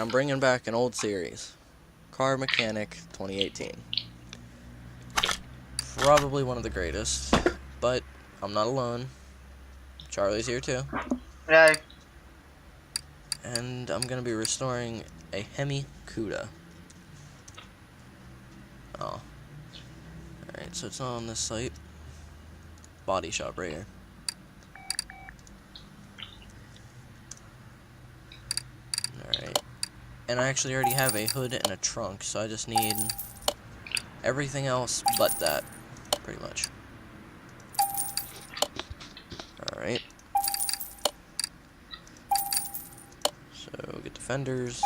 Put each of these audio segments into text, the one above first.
I'm bringing back an old series, Car Mechanic 2018. Probably one of the greatest, but I'm not alone. Charlie's here too. Hey. And I'm going to be restoring a Hemi Cuda. Oh. Alright, so it's not on this site. Body shop right here. Alright. And I actually already have a hood and a trunk, so I just need everything else but that, pretty much. Alright. So, get the fenders.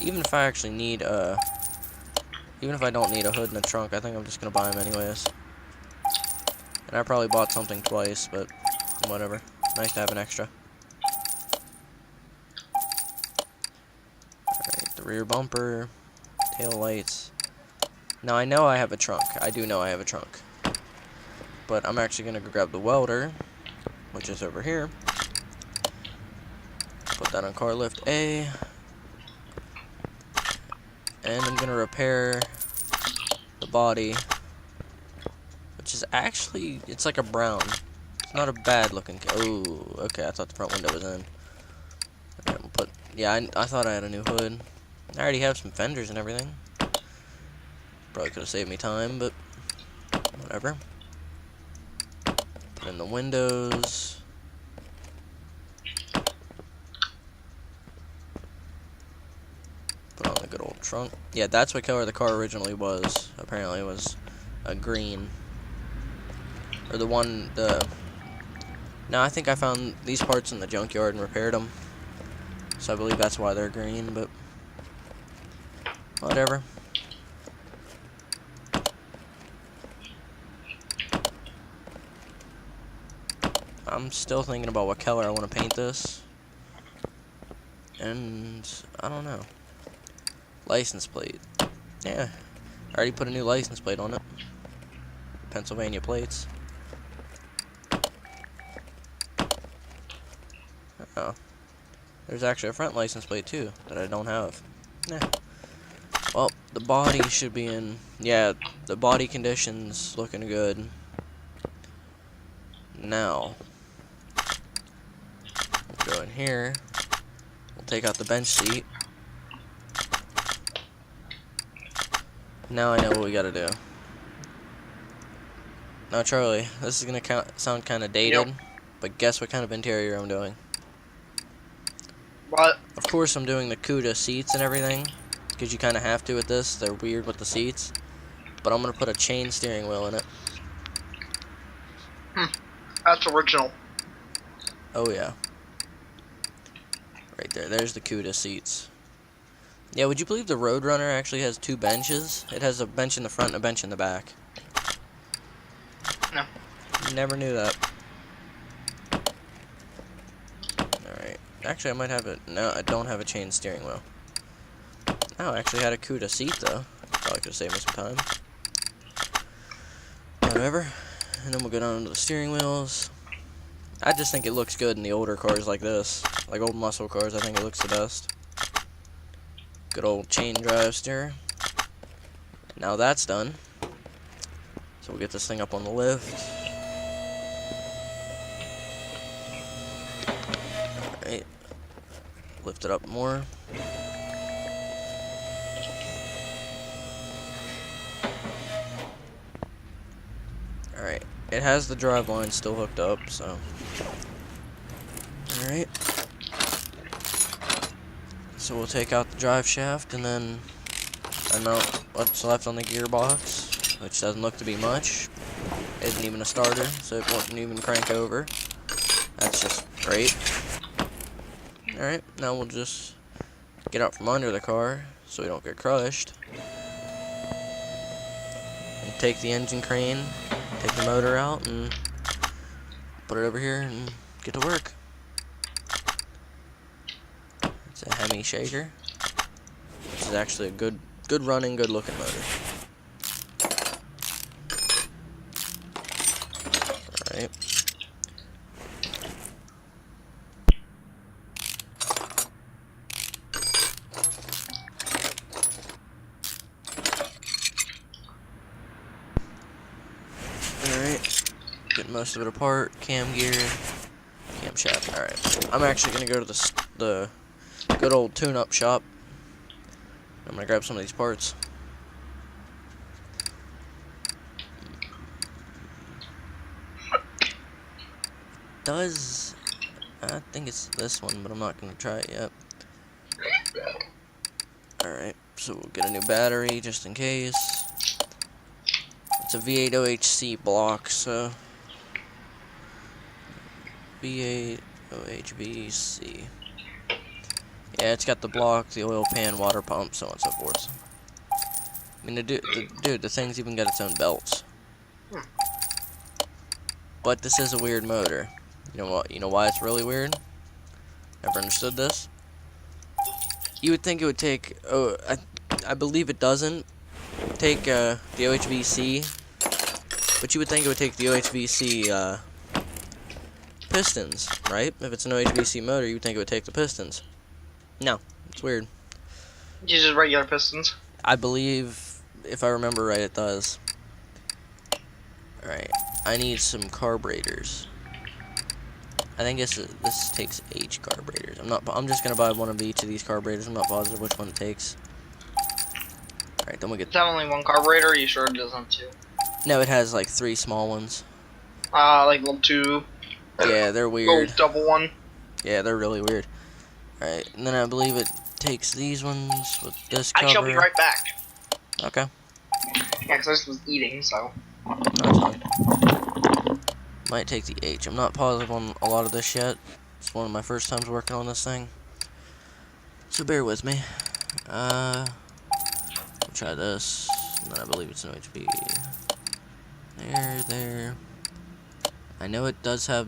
Even if I actually need, even if I don't need a hood and a trunk, I think I'm just gonna buy them anyways. And I probably bought something twice, but whatever. Nice to have an extra. Alright, the rear bumper, tail lights. Now I know I have a trunk. I do know I have a trunk. But I'm actually gonna go grab the welder, which is over here. Put that on car lift A. And I'm gonna repair the body, which is actually, it's like a brown. It's not a bad looking. Oh, okay. I thought the front window was in. Alright, we'll put. Yeah, I thought I had a new hood. I already have some fenders and everything. Probably could have saved me time, but whatever. Put in the windows. Put on the good old trunk. Yeah, that's what color the car originally was. Apparently it was a green. Or the one, no, I think I found these parts in the junkyard and repaired them. So I believe that's why they're green, but whatever. I'm still thinking about what color I want to paint this. And I don't know. License plate. Yeah. I already put a new license plate on it. Pennsylvania plates. Oh. There's actually a front license plate too that I don't have. Yeah. Well, the body should be in. Yeah, the body condition's looking good. Now, we'll go in here. We'll take out the bench seat. Now I know what we gotta do. Now, Charlie, this is gonna sound kind of dated, Yep. but guess what kind of interior I'm doing? What? Of course, I'm doing the Cuda seats and everything, because you kind of have to with this. They're weird with the seats. But I'm gonna put a chain steering wheel in it. That's original. Oh yeah. Right there. There's the Cuda seats. Yeah, would you believe the Roadrunner actually has two benches? It has a bench in the front and a bench in the back. No. Never knew that. Alright. Actually, I might have it. No, I don't have a chain steering wheel. Oh, I actually had a Cuda seat, though. Probably could have saved me some time. Whatever. And then we'll go down to the steering wheels. I just think it looks good in the older cars like this. Like old muscle cars, I think it looks the best. Good old chain drive steer. Now that's done. So we'll get this thing up on the lift. Alright. Lift it up more. Alright. It has the drive line still hooked up, so. Alright. So we'll take out the drive shaft and then unmount what's left on the gearbox, which doesn't look to be much. Isn't even a starter, so it won't even crank over. That's just great. Alright, now we'll just get out from under the car so we don't get crushed. And take the engine crane, take the motor out, and put it over here and get to work. It's a Hemi shaker, which is actually a good running, good looking motor. Alright. most of it apart. Cam gear, camshaft. Alright, I'm actually gonna go to the good old tune-up shop. I'm gonna grab some of these parts. I think it's this one, but I'm not gonna try it yet. Alright, so we'll get a new battery just in case. It's a V8 OHC block, so V8 OHVC. Yeah, it's got the block, the oil pan, water pump, so on and so forth. I mean, dude, the thing's even got its own belts. But this is a weird motor. You know what? You know why it's really weird? Ever understood this? You would think it would take. Oh, I believe it doesn't take the OHVC, but you would think it would take the OHVC pistons, right? If it's an OHVC motor, you would think it would take the pistons. No, it's weird. Uses regular pistons. I believe, if I remember right, it does. All right, I need some carburetors. I think this takes H carburetors. I'm just gonna buy one of each of these carburetors. I'm not positive which one it takes. All right, then we get. Does it have only one carburetor? Are you sure it doesn't have two? No, it has like 3 small ones. Like little two. Yeah, they're weird. Little double one. Yeah, they're really weird. All right, and then I believe it takes these ones with this cover. I shall be right back. Okay. Yeah, because I just was eating, so. No, it's fine. Might take the H. I'm not positive on a lot of this yet. It's one of my first times working on this thing. So bear with me. We'll try this. And then I believe it's an OHB. There. I know it does have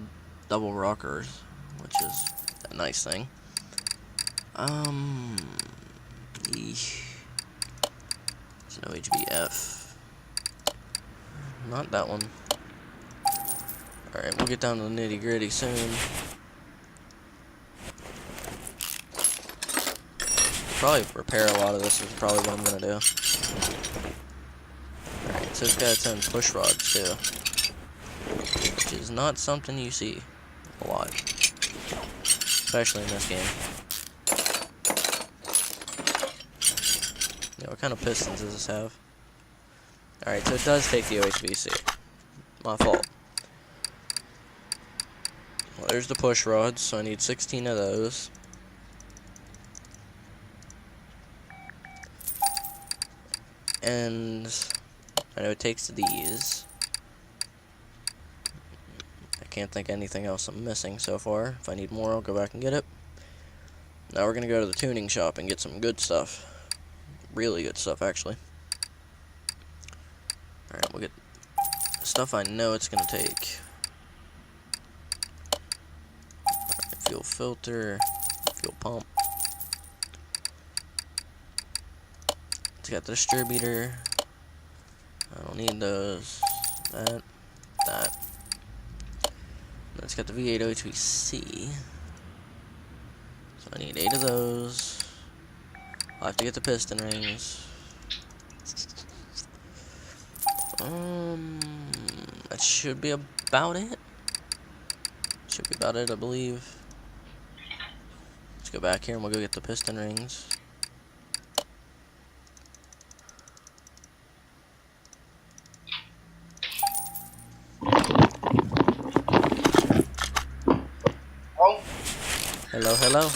double rockers, which is a nice thing. It's an OHBF. Not that one. Alright, we'll get down to the nitty gritty soon. Probably repair a lot of this is probably what I'm gonna do. Alright, so it's got its own push rods too. Which is not something you see a lot. Especially in this game. Yeah, what kind of pistons does this have? Alright, so it does take the OHVC. My fault. Well, there's the push rods, so I need 16 of those. And I know it takes these. I can't think of anything else I'm missing so far. If I need more, I'll go back and get it. Now we're gonna go to the tuning shop and get some good stuff. Really good stuff, actually. Alright, we'll get stuff I know it's gonna take. Fuel filter, fuel pump. It's got the distributor. I don't need those. That. And it's got the V8 OHVC. So I need 8 of those. I'll have to get the piston rings. That should be about it. Should be about it, I believe. Let's go back here and we'll go get the piston rings. Oh. Hello.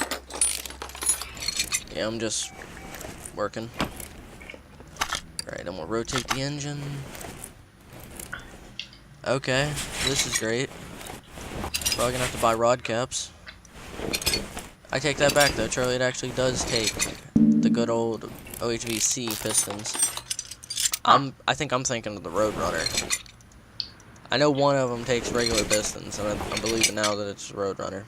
Yeah, I'm just working. Alright, and we'll rotate the engine. Okay, this is great. Probably gonna have to buy rod caps. I take that back though, Charlie. It actually does take the good old OHVC pistons. I think I'm thinking of the Roadrunner. I know one of them takes regular pistons, and I believe now that it's Roadrunner.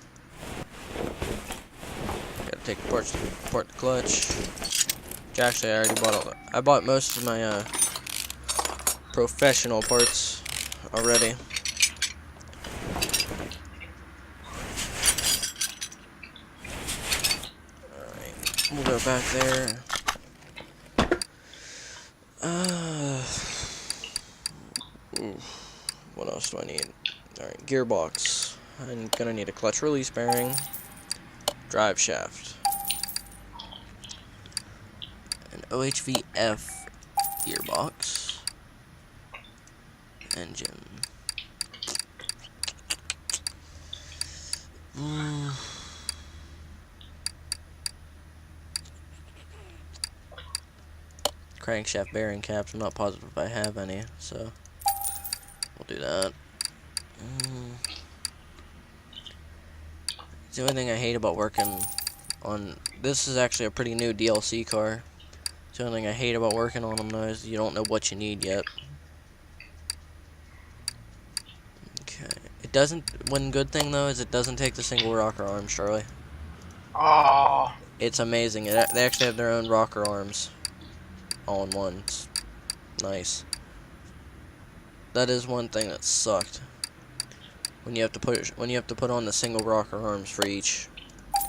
Gotta take apart the clutch. Which actually I already bought all. I bought most of my professional parts already. We'll go back there. What else do I need? Alright, gearbox. I'm gonna need a clutch release bearing, drive shaft, an OHVF gearbox, engine. Crankshaft bearing caps. I'm not positive if I have any, so we'll do that. It's the only thing I hate about working on this is actually a pretty new DLC car. It's the only thing I hate about working on them though is you don't know what you need yet. Okay. It doesn't. One good thing though is it doesn't take the single rocker arms, Charlie. Oh. It's amazing. They actually have their own rocker arms, all in one. It's nice. That is one thing that sucked. When you have to put on the single rocker arms for each.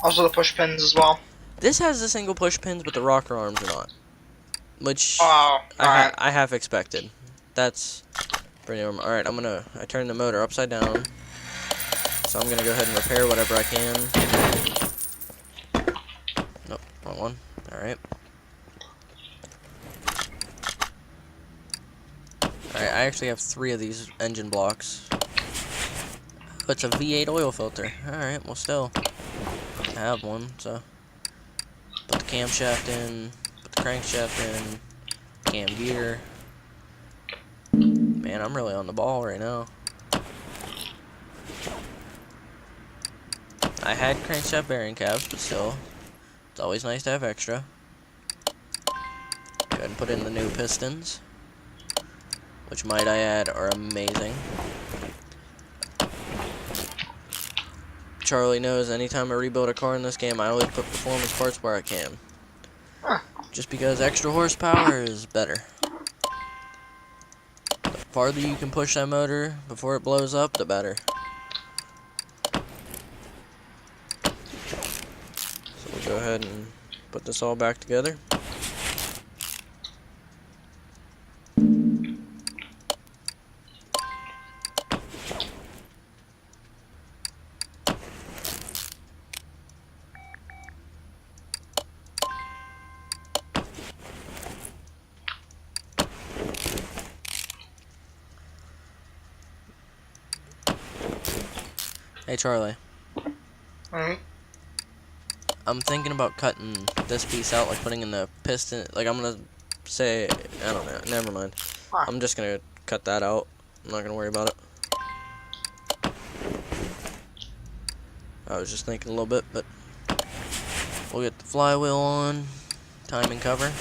Also the push pins as well. This has the single push pins, but the rocker arms are not. Which Oh, alright. I half expected. That's pretty normal. Alright, I turned the motor upside down. So I'm gonna go ahead and repair whatever I can. Nope, wrong one. Alright. Alright, I actually have 3 of these engine blocks. Oh, it's a V8 oil filter. Alright, well still, I have one, so. Put the camshaft in, put the crankshaft in, cam gear. Man, I'm really on the ball right now. I had crankshaft bearing caps, but still, it's always nice to have extra. Go ahead and put in the new pistons, which might I add are amazing. Charlie knows anytime I rebuild a car in this game, I always put performance parts where I can. Huh. Just because extra horsepower is better. The farther you can push that motor before it blows up, the better. So we'll go ahead and put this all back together. Hey Charlie, I'm thinking about cutting this piece out, like putting in the piston, like I'm gonna say, I don't know, never mind. Huh. I'm just gonna cut that out, I'm not gonna worry about it. I was just thinking a little bit, but we'll get the flywheel on, timing cover.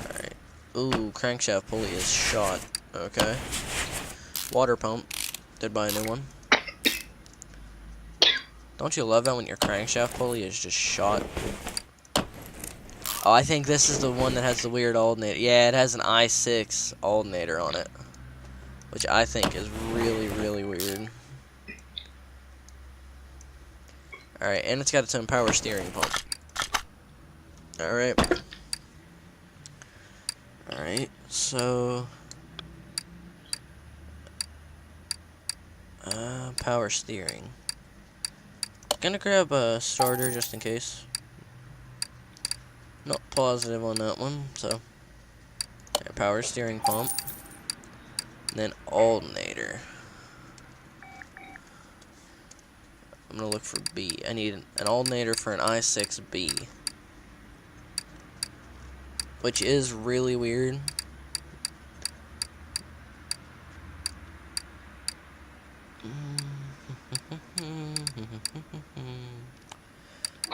Alright, ooh, crankshaft pulley is shot, okay. Water pump, did buy a new one. Don't you love that when your crankshaft pulley is just shot? Oh, I think this is the one that has the weird alternator. Yeah, it has an i6 alternator on it, which I think is really, really weird. Alright, and it's got its own power steering pump. Alright. Alright, so... power steering. Gonna grab a starter just in case. Not positive on that one, so. Yeah, power steering pump. And then alternator. I'm gonna look for B. I need an alternator for an i6B. Which is really weird.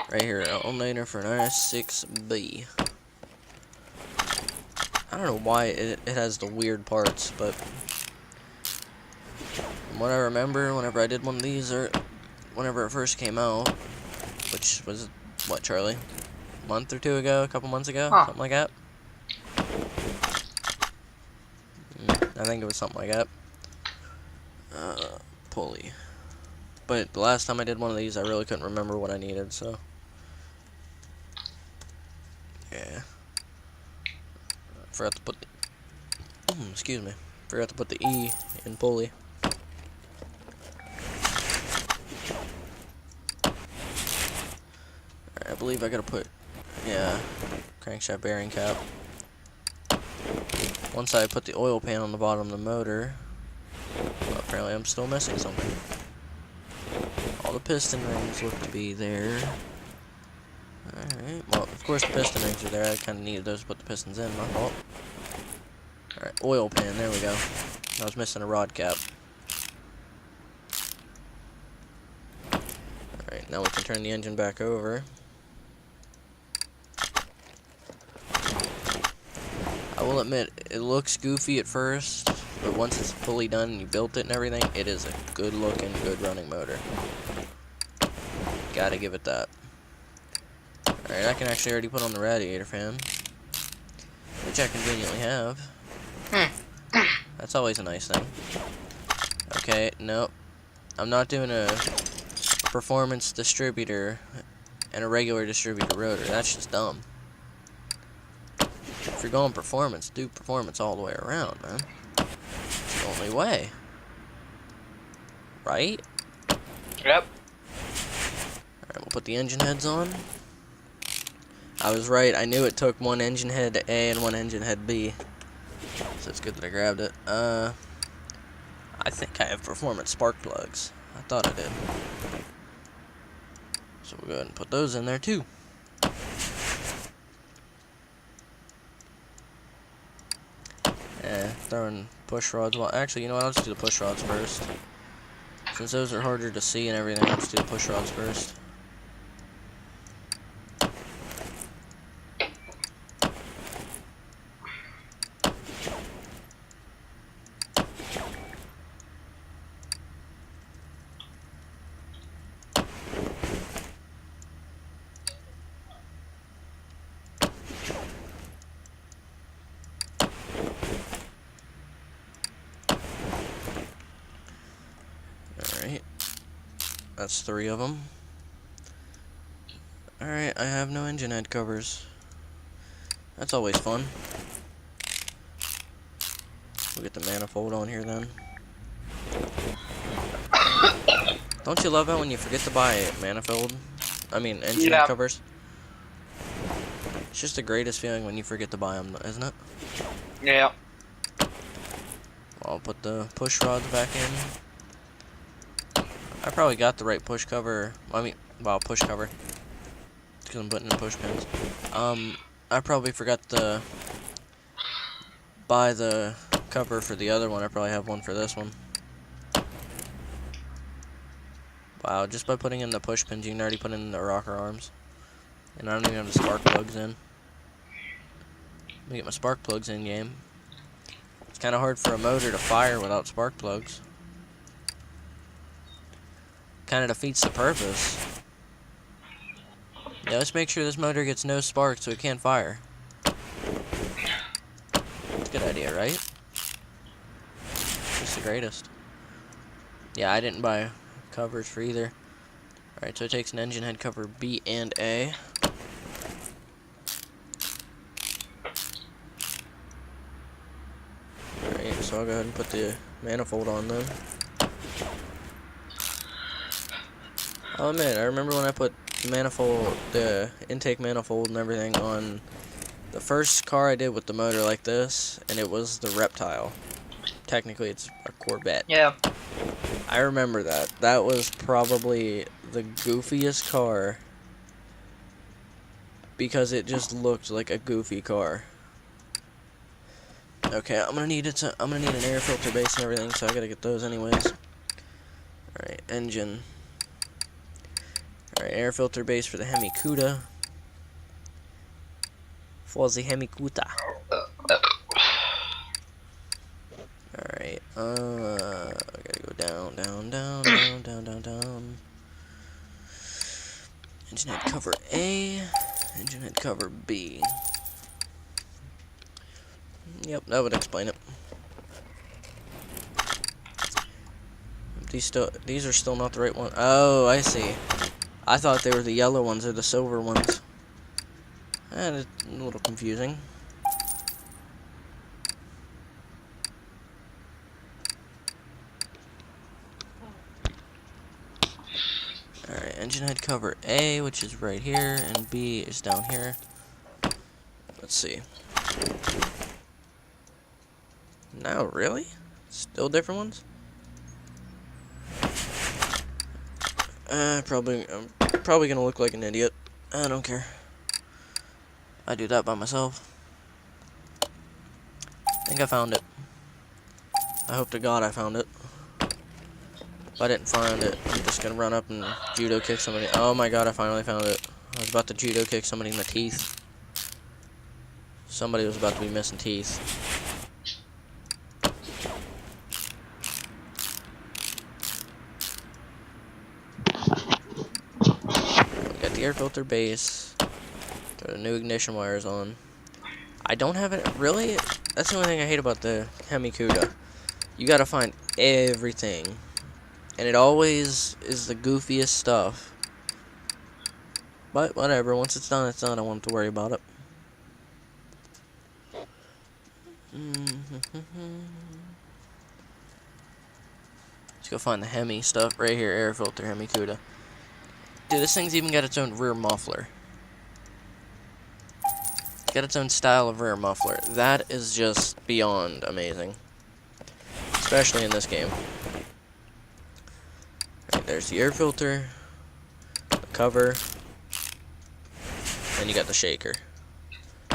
Right here, alternator for an i6B. I don't know why it has the weird parts, but from what I remember, whenever I did one of these, or whenever it first came out, which was, what, Charlie? A month or 2 ago, a couple months ago, something like that? I think it was something like that. Pulley. But the last time I did one of these, I really couldn't remember what I needed, so. Yeah. Forgot to put the Excuse me. Forgot to put the E in pulley. Alright, I believe I gotta put, yeah, crankshaft bearing cap. Once I put the oil pan on the bottom of the motor, well, apparently I'm still missing something. All the piston rings look to be there. Alright, well, of course the piston rings are there. I kind of needed those to put the pistons in, my fault. Alright, oil pan, there we go. I was missing a rod cap. Alright, now we can turn the engine back over. I will admit, it looks goofy at first, but once it's fully done and you built it and everything, it is a good looking, good running motor. Gotta give it that. Alright, I can actually already put on the radiator fan, which I conveniently have. That's always a nice thing. Okay, nope. I'm not doing a performance distributor and a regular distributor rotor. That's just dumb. If you're going performance, do performance all the way around, man. It's the only way. Right? Yep. Alright, we'll put the engine heads on. I was right, I knew it took one engine head A and one engine head B. So it's good that I grabbed it. I think I have performance spark plugs. I thought I did. So we'll go ahead and put those in there too. Throwing push rods. Well, actually, you know what? I'll just do the push rods first. Since those are harder to see and everything, I'll just do the push rods first. Alright. That's 3 of them. Alright, I have no engine head covers. That's always fun. We'll get the manifold on here then. Don't you love it when you forget to buy engine head covers? It's just the greatest feeling when you forget to buy them, isn't it? Yeah. I'll put the push rods back in. I probably got the right push cover. Push cover. It's because I'm putting in push pins. I probably forgot to buy the cover for the other one. I probably have one for this one. Wow, just by putting in the push pins, you can already put in the rocker arms. And I don't even have the spark plugs in. Let me get my spark plugs in game. It's kind of hard for a motor to fire without spark plugs. Kind of defeats the purpose. Yeah, let's make sure this motor gets no sparks so it can't fire. It's a good idea, right? It's the greatest. Yeah, I didn't buy covers for either. Alright, so it takes an engine head cover B and A. Alright, so I'll go ahead and put the manifold on then. I'll admit, I remember when I put the manifold, the intake manifold and everything on the first car I did with the motor like this, and it was the Reptile. Technically, it's a Corvette. Yeah. I remember that. That was probably the goofiest car because it just looked like a goofy car. Okay, I'm gonna need an air filter base and everything, so I gotta get those anyways. Alright, engine. Alright, air filter base for the Hemi Cuda. For the Hemi Cuda. Alright, I gotta go down. Engine head cover A, engine head cover B. Yep, that would explain it. These are still not the right one. Oh, I see. I thought they were the yellow ones or the silver ones. It's a little confusing. Engine head cover A, which is right here, and B is down here. Let's see. No, really? Still different ones? I'm probably gonna look like an idiot. I don't care. I do that by myself. I think I found it. I hope to God I found it. If I didn't find it, I'm just gonna run up and judo kick somebody. Oh my God, I finally found it. I was about to judo kick somebody in the teeth. Somebody was about to be missing teeth. We got the air filter base. Got the new ignition wires on. I don't have it. Really? That's the only thing I hate about the Hemi Cuda. You gotta find everything. And it always is the goofiest stuff. But whatever, once it's done, it's done. I don't want to worry about it. Let's go find the Hemi stuff right here. Air filter, Hemi Cuda. Dude, this thing's even got its own rear muffler. It's got its own style of rear muffler. That is just beyond amazing. Especially in this game. Right, there's the air filter, the cover, and you got the shaker,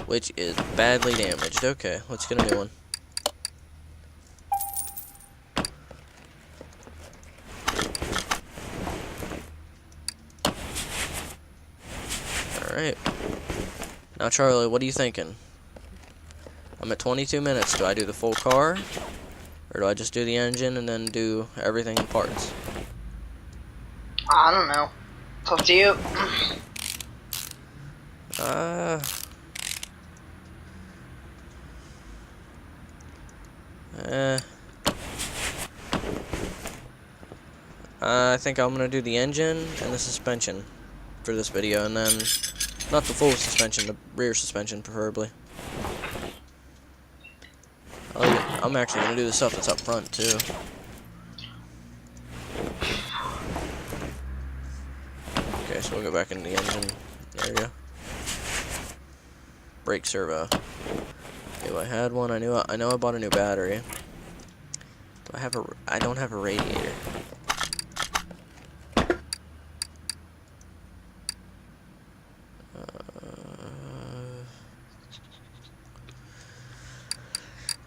which is badly damaged. Okay, let's get a new one. Alright. Now, Charlie, what are you thinking? I'm at 22 minutes. Do I do the full car? Or do I just do the engine and then do everything in parts? I don't know. It's up to you. I think I'm gonna do the engine and the suspension for this video, and then not the full suspension, the rear suspension preferably. I'm actually gonna do the stuff that's up front too. Okay, so we'll go back into the engine area. Brake servo. Okay, I had one. I know I bought a new battery. Do I have a? I don't have a radiator.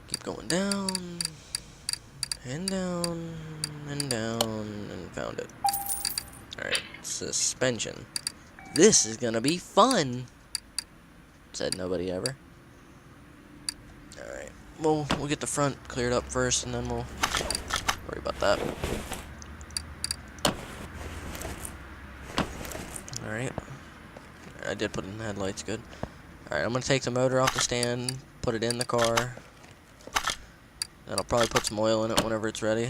Keep going down and down and down and found it. Alright, suspension. This is gonna be fun, said nobody ever. Alright, well, we'll get the front cleared up first, and then we'll worry about that. Alright, I did put in the headlights, good. Alright, I'm gonna take the motor off the stand, put it in the car. Then I'll probably put some oil in it whenever it's ready.